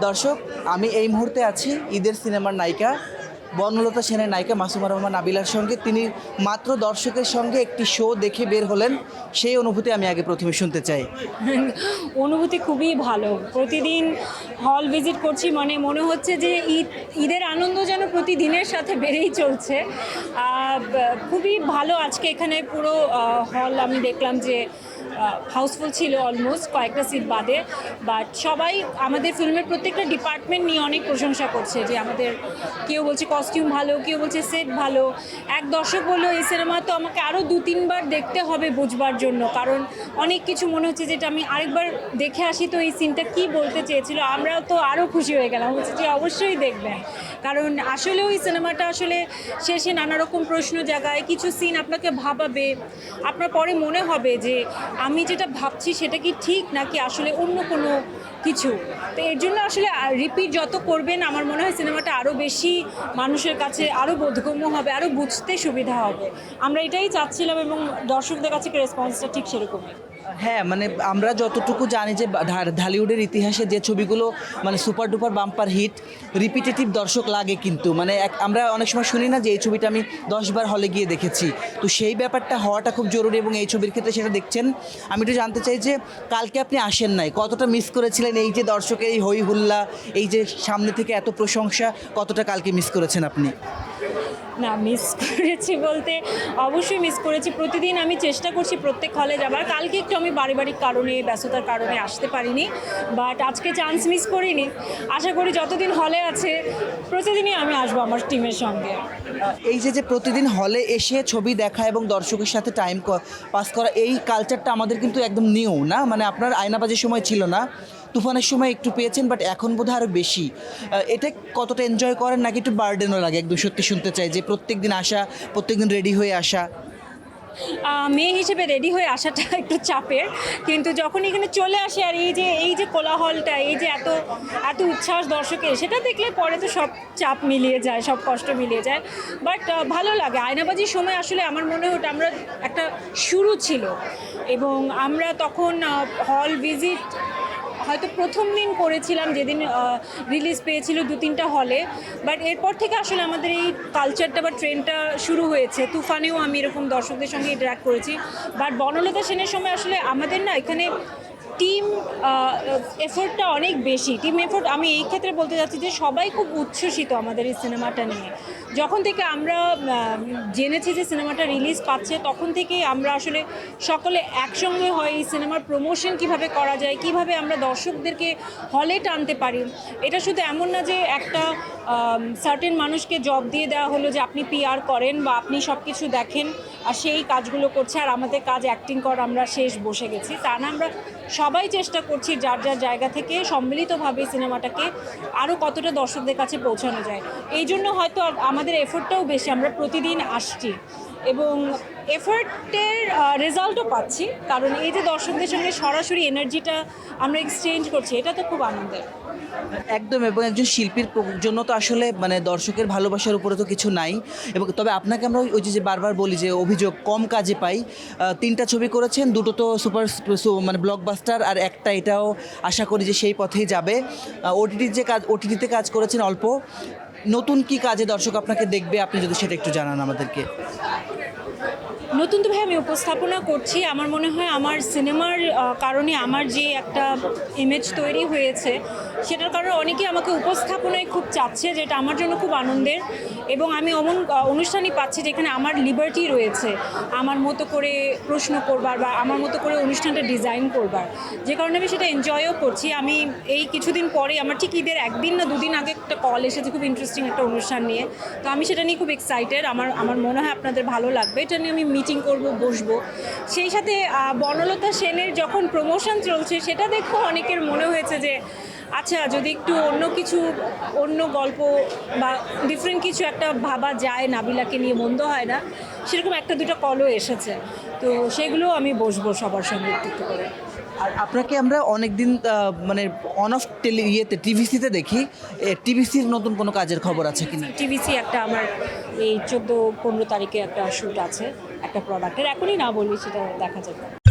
দর্শক, আমি এই মুহূর্তে আছি ঈদের সিনেমার নায়িকা বনলতা সেনের নায়িকা মাসুমা রহমান নাবিলার সঙ্গে। তিনি মাত্র দর্শকের সঙ্গে একটি শো দেখে বের হলেন, সেই অনুভূতি আমি আগে প্রথমে শুনতে চাই। অনুভূতি খুবই ভালো। প্রতিদিন হল ভিজিট করছি, মানে মনে হচ্ছে যে ঈদের আনন্দ যেন প্রতিদিনের সাথে বেড়েই চলছে। খুবই ভালো। আজকে এখানে পুরো হল আমি দেখলাম যে হাউসফুল ছিল অলমোস্ট, কয়েকটা সিট বাদে। বাট সবাই আমাদের ফিল্মের প্রত্যেকটা ডিপার্টমেন্ট নিয়ে অনেক প্রশংসা করছে, যে আমাদের কেউ বলছে কস্টিউম ভালো, কেউ বলছে সেট ভালো। এক দর্শক বললো এই সিনেমা তো আমাকে আরও 2-3 বার দেখতে হবে বুঝবার জন্য, কারণ অনেক কিছু মনে হচ্ছে যেটা আমি আরেকবার দেখে আসি তো এই সিনটা কী বলতে চেয়েছিল। আমরাও তো আরও খুশি হয়ে গেলাম, বলছি যে অবশ্যই দেখবেন, কারণ আসলে ওই সিনেমাটা আসলে শেষে নানা রকম প্রশ্ন জাগায়, কিছু সিন আপনাকে ভাবাবে, আপনার পরে মনে হবে যে আমি যেটা ভাবছি সেটা কি ঠিক নাকি আসলে অন্য কোনো কিছু। তো এর জন্য আসলে রিপিট যত করবেন আমার মনে হয় সিনেমাটা আরও বেশি মানুষের কাছে আরও বোধগম্য হবে, আরও বুঝতে সুবিধা হবে। আমরা এটাই চাচ্ছিলাম এবং দর্শকদের কাছে রেসপন্সটা ঠিক সেরকমই। হ্যাঁ, মানে আমরা যতটুকু জানি যে ঢালিউডের ইতিহাসে যে ছবিগুলো মানে super duper bumper hit, repetitive দর্শক লাগে, কিন্তু মানে আমরা অনেক সময় শুনি না যে এই ছবিটা আমি 10 বার হলে গিয়ে দেখেছি। তো সেই ব্যাপারটা হওয়াটা খুব জরুরি এবং এই ছবির ক্ষেত্রে সেটা দেখছেন। আমি একটু জানতে চাই যে কালকে আপনি আসেন নাই, কতটা মিস করেছিলেন এই যে দর্শকের এই হই হুল্লা, এই যে সামনে থেকে এত প্রশংসা, কতটা কালকে মিস করেছেন আপনি? না, মিস করেছি বলতে অবশ্যই মিস করেছি। প্রতিদিন আমি চেষ্টা করছি প্রত্যেক হলে যাবার। কালকে একটু আমি পারিবারিক কারণে, ব্যস্ততার কারণে আসতে পারিনি, বাট আজকে চান্স মিস করিনি। আশা করি যতদিন হলে আছে প্রতিদিনই আমি আসবো আমার টিমের সঙ্গে। এই যে প্রতিদিন হলে এসে ছবি দেখা এবং দর্শকের সাথে টাইম পাস করা, এই কালচারটা আমাদের কিন্তু একদম নিউ না। মানে আপনার আয়নাবাজির সময় ছিল না, তুফানের সময় একটু পেয়েছেন, বাট এখন বোধহয় আরও বেশি। এটা কতটা এনজয় করেন নাকি একটু বার্ডেনও লাগে? একদম সত্যি শুনতে চাই যে প্রত্যেক দিন আসা, প্রত্যেক দিন রেডি হয়ে আসা। মেয়ে হিসেবে রেডি হয়ে আসাটা একটু চাপের, কিন্তু যখন এখানে চলে আসে আর এই যে কোলাহলটা, এই যে এত এত উচ্ছ্বাস দর্শকের, সেটা দেখলে পরে তো সব চাপ মিলিয়ে যায়, সব কষ্ট মিলিয়ে যায়। বাট ভালো লাগে। আয়নাবাজির সময় আসলে আমার মনে হতো আমরা একটা শুরু ছিল, এবং আমরা তখন হল ভিজিট হয়তো প্রথম দিন করেছিলাম যেদিন রিলিজ পেয়েছিল 2-3টা হলে, বাট এরপর থেকে আসলে আমাদের এই কালচারটা বা ট্রেন্ডটা শুরু হয়েছে। তুফানেও আমি এরকম দর্শকদের সঙ্গে ইন্টারাক্ট করেছি, বাট বনলতা সেনের সময় আসলে আমাদের না এখানে টিম এফোর্টটা অনেক বেশি। টিম এফোর্ট আমি এই ক্ষেত্রে বলতে চাচ্ছি যে সবাই খুব উচ্ছ্বসিত আমাদের এই সিনেমাটা নিয়ে। যখন থেকে আমরা জেনেছি যে সিনেমাটা রিলিজ পাচ্ছে, তখন থেকেই আমরা আসলে সকলে একসঙ্গে হয় এই সিনেমার প্রমোশন কিভাবে করা যায়, কিভাবে আমরা দর্শকদেরকে হলে টানতে পারি। এটা শুধু এমন না যে একটা সার্টেন মানুষকে জব দিয়ে দেওয়া হলো যে আপনি পিআর করেন বা আপনি সব কিছু দেখেন আর সেই কাজগুলো করছে, আর আমাদের কাজ অ্যাক্টিং করা, আমরা শেষ বসে গেছি তা না। আমরা সবাই চেষ্টা করছি যার যার জায়গা থেকে সম্মিলিতভাবে সিনেমাটাকে আরও কতটা দর্শকদের কাছে পৌঁছানো যায়। এই জন্য হয়তো আমাদের এফোর্টটাও বেশি, আমরা প্রতিদিন আসছি এবং এফোর্টের রেজাল্টও পাচ্ছি, কারণ এই যে দর্শকদের সঙ্গে সরাসরি এনার্জিটা আমরা এক্সচেঞ্জ করছি, এটা তো খুব আনন্দের। একদম, এবং একজন শিল্পীর জন্য তো আসলে মানে দর্শকের ভালোবাসার উপরে তো কিছু নাই। এবং তবে আপনাকে আমরা ওই যে বারবার বলি যে অভিযোগ কম কাজে পাই। 3টা ছবি করেছেন, 2টো তো সুপার মানে ব্লকবাস্টার, আর একটা এটাও আশা করি যে সেই পথেই যাবে। ওটিটিতে কাজ করেছেন অল্প, নতুন কি কাজে দর্শক আপনাকে দেখবে, আপনি যদি সেটা একটু জানান আমাদেরকে। নতুন তো ভাই আমি উপস্থাপনা করছি। আমার মনে হয় আমার সিনেমার কারণে আমার যে একটা ইমেজ তৈরি হয়েছে, সেটার কারণে অনেকেই আমাকে উপস্থাপনায় খুব চাচ্ছে, যেটা আমার জন্য খুব আনন্দের। এবং আমি এমন অনুষ্ঠানই পাচ্ছি যেখানে আমার লিবার্টি রয়েছে আমার মতো করে প্রশ্ন করবার বা আমার মতো করে অনুষ্ঠানটা ডিজাইন করবার, যে কারণে আমি সেটা এনজয়ও করছি। আমি এই কিছুদিন পরে, আমার ঠিক ঈদের 1 দিন না 2 দিন আগে একটা কল এসেছে খুব ইন্টারেস্টিং একটা অনুষ্ঠান নিয়ে, তো আমি সেটা নিয়ে খুব এক্সাইটেড। আমার মনে হয় আপনাদের ভালো লাগবে। এটা নিয়ে আমি মিটিং করব, বসবো। সেই সাথে বনলতা সেনের যখন প্রমোশন চলছে, সেটা দেখেও অনেকের মনে হয়েছে যে আচ্ছা, যদি একটু অন্য কিছু, অন্য গল্প বা ডিফারেন্ট কিছু একটা ভাবা যায় নাবিলাকে নিয়ে, মন্দ হয় না। সেরকম 1-2টা কলও এসেছে, তো সেগুলোও আমি বসবো সবার সঙ্গে একটু করে। আর আপনাকে আমরা অনেক দিন মানে অন অফ টিভিসিতে দেখি, টিভিসির নতুন কোনো কাজের খবর আছে কিনা? টিভিসি একটা আমার এই 14-15 তারিখে একটা শ্যুট আছে একটা প্রোডাক্টের, এখনই না বলি, সেটা দেখা যাবে।